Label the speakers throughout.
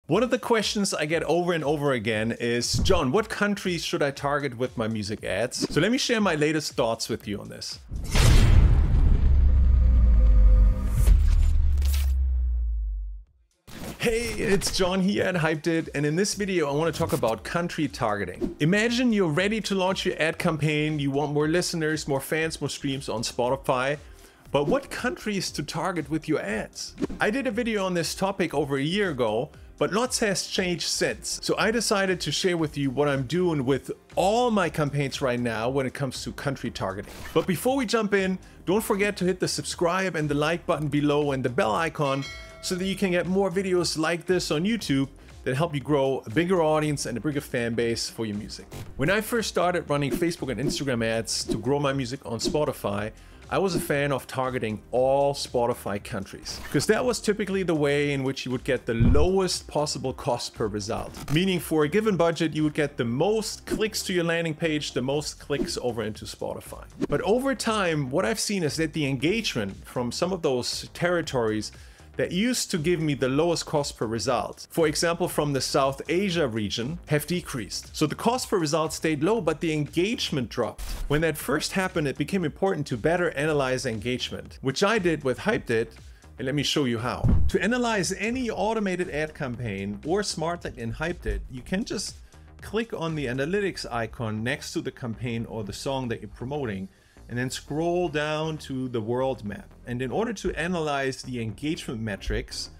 Speaker 1: One of the questions I get over and over again is, John, what countries should I target with my music ads? So let me share my latest thoughts with you on this. Hey, it's John here at Hyped, and in this video I want to talk about country targeting. Imagine you're ready to launch your ad campaign, you want more listeners, more fans, more streams on Spotify, but what countries to target with your ads? I did a video on this topic over a year ago, but lots has changed since. So I decided to share with you what I'm doing with all my campaigns right now when it comes to country targeting. But before we jump in, don't forget to hit the subscribe and the like button below and the bell icon so that you can get more videos like this on YouTube that help you grow a bigger audience and a bigger fan base for your music. When I first started running Facebook and Instagram ads to grow my music on Spotify, I was a fan of targeting all Spotify countries, because that was typically the way in which you would get the lowest possible cost per result. Meaning for a given budget, you would get the most clicks to your landing page, the most clicks over into Spotify. But over time, what I've seen is that the engagement from some of those territories that used to give me the lowest cost per result, for example from the South Asia region, have decreased. So the cost per result stayed low, but the engagement dropped. When that first happened, it became important to better analyze engagement, which I did with Hyped, and let me show you how. To analyze any automated ad campaign or SmartLink in Hyped, you can just click on the analytics icon next to the campaign or the song that you're promoting, and then scroll down to the world map. And in order to analyze the engagement metrics,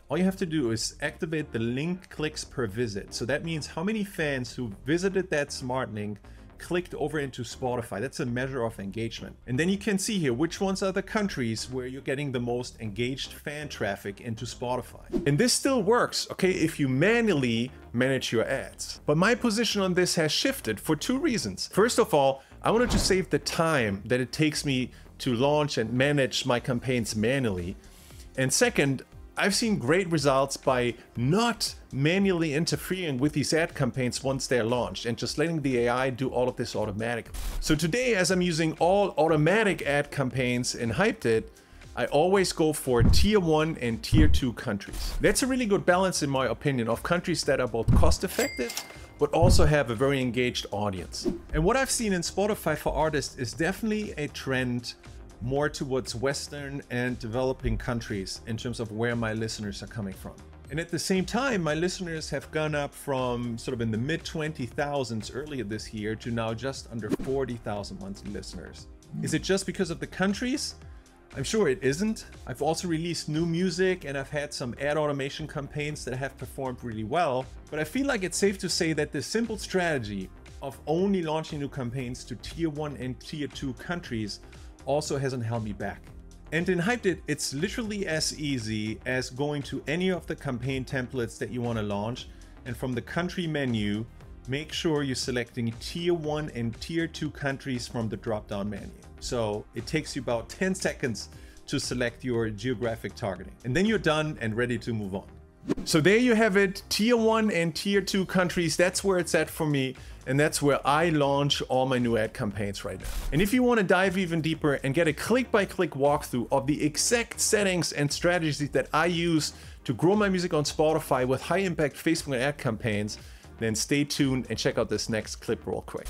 Speaker 1: all you have to do is activate the link clicks per visit. So that means how many fans who visited that smart link clicked over into Spotify. That's a measure of engagement. And then you can see here which ones are the countries where you're getting the most engaged fan traffic into Spotify. And this still works, okay, if you manually manage your ads. But my position on this has shifted for two reasons. First of all, I wanted to save the time that it takes me to launch and manage my campaigns manually. And second, I've seen great results by not manually interfering with these ad campaigns once they're launched and just letting the AI do all of this automatically. So today, as I'm using all automatic ad campaigns in Hyped, I always go for tier 1 and tier 2 countries. That's a really good balance, in my opinion, of countries that are both cost effective but also have a very engaged audience. And what I've seen in Spotify for Artists is definitely a trend more towards Western and developing countries in terms of where my listeners are coming from. And at the same time, my listeners have gone up from sort of in the mid 20,000s earlier this year to now just under 40,000 monthly listeners. Is it just because of the countries? I'm sure it isn't. I've also released new music and I've had some ad automation campaigns that have performed really well. But I feel like it's safe to say that this simple strategy of only launching new campaigns to tier 1 and tier 2 countries also hasn't held me back. And in Hyped, it's literally as easy as going to any of the campaign templates that you want to launch, and from the country menu, make sure you're selecting tier 1 and tier 2 countries from the drop-down menu. So it takes you about 10 seconds to select your geographic targeting. And then you're done and ready to move on. So there you have it, tier 1 and tier 2 countries. That's where it's at for me. And that's where I launch all my new ad campaigns right now. And if you want to dive even deeper and get a click-by-click walkthrough of the exact settings and strategies that I use to grow my music on Spotify with high-impact Facebook ad campaigns, then stay tuned and check out this next clip real quick.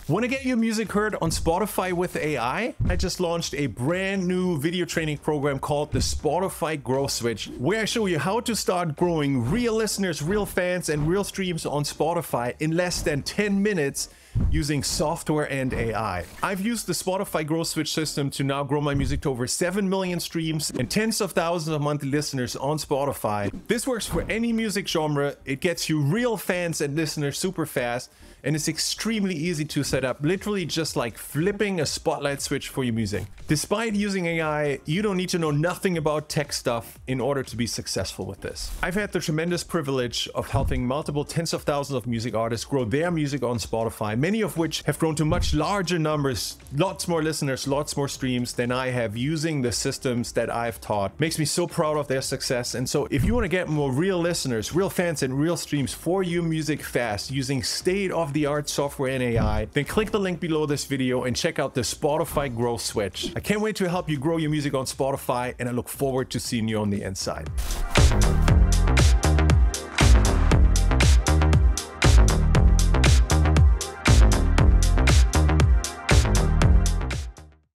Speaker 1: Want to get your music heard on Spotify with AI? I just launched a brand new video training program called the Spotify Growth Switch, where I show you how to start growing real listeners, real fans, and real streams on Spotify in less than 10 minutes using software and AI. I've used the Spotify Growth Switch system to now grow my music to over 7 million streams and tens of thousands of monthly listeners on Spotify. This works for any music genre. It gets you real fans and listeners super fast, and it's extremely easy to set up, literally just like flipping a spotlight switch for your music. Despite using AI, you don't need to know nothing about tech stuff in order to be successful with this. I've had the tremendous privilege of helping multiple tens of thousands of music artists grow their music on Spotify, many of which have grown to much larger numbers, lots more listeners, lots more streams than I have using the systems that I've taught. Makes me so proud of their success. And so if you want to get more real listeners, real fans, and real streams for your music fast using state-of-the-art software and AI, then click the link below this video and check out the Spotify Growth Switch. I can't wait to help you grow your music on Spotify, and I look forward to seeing you on the inside.